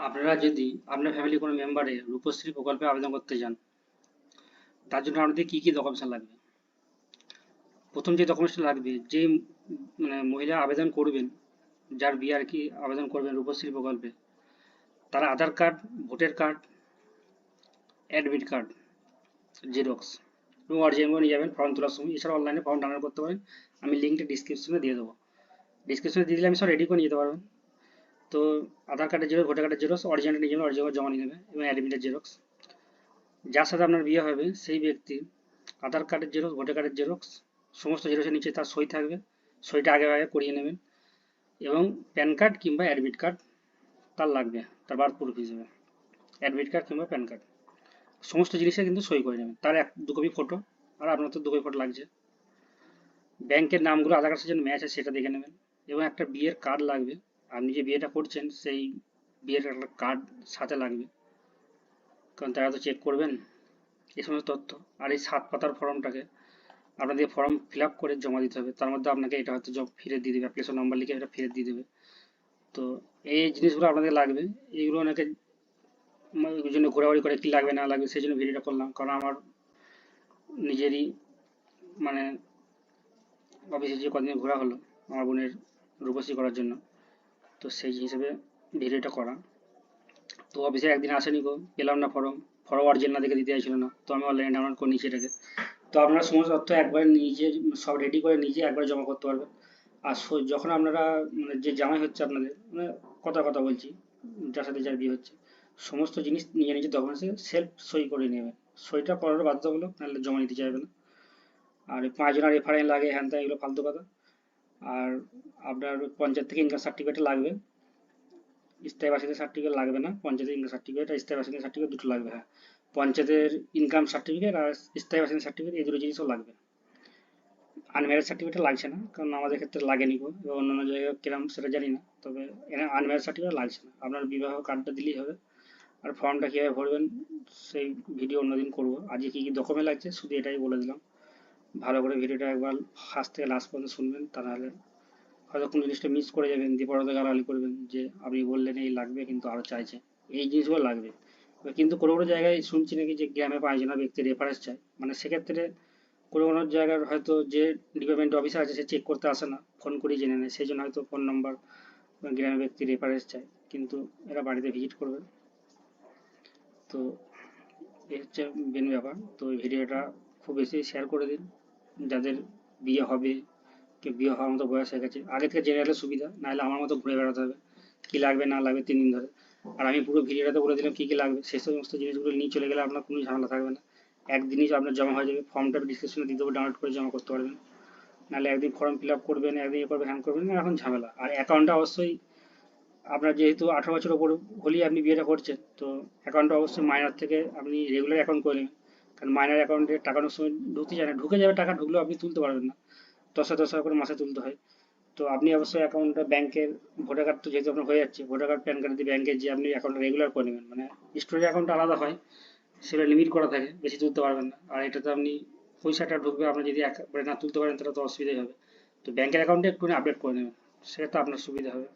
আপনারা যদি আপনার ফ্যামিলি কোনো মেম্বারে রূপশ্রী প্রকল্পে আবেদন করতে চান, তার জন্য আপনাদের কি কি ডকুমেন্টস লাগবে? প্রথম যে ডকুমেন্টসটা লাগবে, যে মহিলা আবেদন করবেন, যার বিয়ে আর কি আবেদন করবেন রূপশ্রী প্রকল্পে, তার Aadhaar card, voter card, admit card xerox এবং অরিজিনাল নিয়ে যাবেন ফর্ম তোলার সময়। এছাড়া অনলাইনে ফর্ম ডাউনলোড করতে পারেন, আমি লিঙ্কটা ডিসক্রিপশনে দিয়ে দেবো। ডিসক্রিপশনে দিয়ে দিলে আমি সব রেডি করে নিয়ে যেতে পারবেন। তো আধার কার্ডের জেরক্স, ভোটার কার্ডের জেরক্স, অরিজিনাল নিয়ে যাবেন, অরিজিনাল জমা নিয়ে নেবে এবং অ্যাডমিটের জেরক্স। যার সাথে আপনার বিয়ে হবে সেই ব্যক্তি আধার কার্ডের জেরক্স, ভোটার কার্ডের জেরক্স, সমস্ত জেরক্সের নিচে তার সই থাকবে, সইটা আগে আগে করিয়ে নেবেন। এবং প্যান কার্ড কিংবা অ্যাডমিট কার্ড তার লাগবে, তার বার্থ প্রুফ হিসেবে অ্যাডমিট কার্ড কিংবা প্যান কার্ড। সমস্ত জিনিসে কিন্তু সই করে নেবেন, তার দু কপি ফটো। আর আপনার তো দু কপি ফটো লাগছে। ব্যাংকের নামগুলো আধার কার্ডের জন্য ম্যাচ আছে সেটা দেখে নেবেন। এবং একটা বিয়ের কার্ড লাগবে, আপনি যে বিয়েটা করছেন সেই বিয়ের একটা কার্ড সাথে লাগবে, কারণ তারা তো চেক করবেন এই সমস্ত তথ্য। আর এই 7 পাতার ফর্মটাকে আপনাদের ফর্ম ফিল আপ করে জমা দিতে হবে। তার মধ্যে আপনাকে এটা হয়তো জব ফিরে দিয়ে দেবে, অ্যাপ্লিকেশন নাম্বার লিখে এটা ফিরে দিয়ে দেবে। তো এই জিনিসগুলো আপনাদের লাগবে। এইগুলো অনেকে ওই জন্য ঘোরাঘুরি করে কি লাগবে না লাগবে, সেই জন্য ভিডিওটা করলাম। কারণ আমার নিজেরই মানে অফিসে যে কদিন ঘোরা হলো আমার বোনের রূপশ্রী করার জন্য, তো সেই হিসেবে ভিডিওটা করা। তো অফিসে একদিন আসেনি গো, পেলাম না ফর্ম, ফর্ম অরিজিনাল না দেখে দিতে চাইছিল না, তো আমি অনলাইনে ডাউনলোড করে নিয়েছি এটাকে। তো আপনারা সমস্ত তথ্য একবার নিজে সব রেডি করে নিজে একবার জমা করতে পারবেন। আর যখন আপনারা যে জামাই হচ্ছে আপনাদের, কথা কথা বলছি, যার সাথে যার বিয়ে হচ্ছে, সমস্ত জিনিস নিয়ে নিজে ডকুমেন্টসে সেলফ সই করে নেবেন। সইটা করার বাধ্যতামূলক, নাহলে জমা নিতে চাইবে না। আর 5 জনের রেফারেন্স লাগে, হ্যান ত্যান, এগুলো ফালতু কথা। আর আপনার পঞ্চায়েত থেকে ইনকাম সার্টিফিকেট লাগবে, স্থায়ী বাসিন্দা সার্টিফিকেট লাগবে না। পঞ্চায়েতের ইনকাম সার্টিফিকেট আর স্থায়ী বাসিন্দা সার্টিফিকেট দুটো লাগবে, হ্যাঁ। পঞ্চায়েতের ইনকাম সার্টিফিকেট আর স্থায়ী বাসিন্দা সার্টিফিকেট এই দুটো জিনিসও লাগবে। আনম্যারিড সার্টিফিকেট লাগছে না, কারণ আমাদের ক্ষেত্রে লাগেনি গো, এবং অন্যান্য জায়গায় কিরম সেটা জানি না, তবে এখানে আনম্যারিড সার্টিফিকেট লাগছে না। আপনার বিবাহ কার্ডটা দিলেই হবে। আর ফর্মটা কীভাবে ভরবেন সেই ভিডিও অন্যদিন করবো। আজকে কী কী ডকুমেন্ট লাগছে শুধু এটাই বলে দিলাম। ভালো করে ভিডিওটা একবার ফার্স্ট থেকে লাস্ট পর্যন্ত শুনবেন, তা নাহলে হয়তো কোনো জিনিসটা মিস করে যাবেন, দিয়ে পরে গালাগালি করবেন যে আপনি বললেন এই লাগবে কিন্তু আরও চাইছে। এই জিনিসগুলো লাগবে। কিন্তু কোনো কোনো জায়গায় শুনছি নাকি যে গ্রামে 5 জনের ব্যক্তি রেফারেন্স চায়, মানে সেক্ষেত্রে কোনো কোনো জায়গার হয়তো যে ডিপার্টমেন্ট অফিসার আছে সে চেক করতে আসে না, ফোন করেই জেনে নেয়, সেই জন্য হয়তো ফোন নম্বর গ্রামের ব্যক্তি রেফারেন্স চায়, কিন্তু এরা বাড়িতে ভিজিট করবে। তো এই হচ্ছে মেন ব্যাপার। তো এই ভিডিওটা খুব বেশি শেয়ার করে দিন, যাদের বিয়ে হবে, কেউ বিয়ে হওয়ার মতো বয়স হয়ে গেছে, আগে থেকে জেনে রাখলে সুবিধা, নাহলে আমার মতো ঘুরে বেড়াতে হবে কি লাগবে না লাগবে 3 দিন ধরে। আর আমি পুরো ভিডিওটাতে বলে দিলাম কি কি লাগবে, সেই সমস্ত জিনিসগুলো নিয়ে চলে গেলে আপনার কোনো ঝামেলা থাকবে না। একদিনই আপনার জমা হয়ে যাবে। ফর্মটা ডিসক্রিপশনে দিয়ে দেবো, ডাউনলোড করে জমা করতে পারবেন। নাহলে একদিন ফর্ম ফিল আপ করবেন, একদিন এ করবেন, হ্যান করবেন, এখন ঝামেলা। আর অ্যাকাউন্টটা অবশ্যই আপনার, যেহেতু 18 বছর ওপর হলেই আপনি বিয়েটা করছেন, তো অ্যাকাউন্টটা অবশ্যই মাইনর থেকে আপনি রেগুলার অ্যাকাউন্ট করে নেবেন। কারণ মাইনর অ্যাকাউন্টে টাকা অনেক সময় ঢুকতে যায় না, ঢুকে যাবে টাকা, ঢুকলেও আপনি তুলতে পারবেন না। 10,000 10,000 করে মাসে তুলতে হয়। তো আপনি অবশ্যই অ্যাকাউন্টটা ব্যাংকের, ভোটার কার্ড তো যেহেতু আপনার হয়ে যাচ্ছে, ভোটার কার্ড প্যান কার্ড দিয়ে ব্যাংকের যে আপনি অ্যাকাউন্টটা রেগুলার করে নেবেন। মানে স্টোরেজ অ্যাকাউন্ট আলাদা হয়, সেটা লিমিট করা থাকে, বেশি তুলতে পারবেন না। আর এটাতে আপনি পয়সাটা ঢুকবে, আপনি যদি একবারে না তুলতে পারেন তাহলে তো অসুবিধাই হবে। তো ব্যাংকের অ্যাকাউন্টে একটু আপডেট করে নেবেন, সেটা তো আপনার সুবিধা হবে।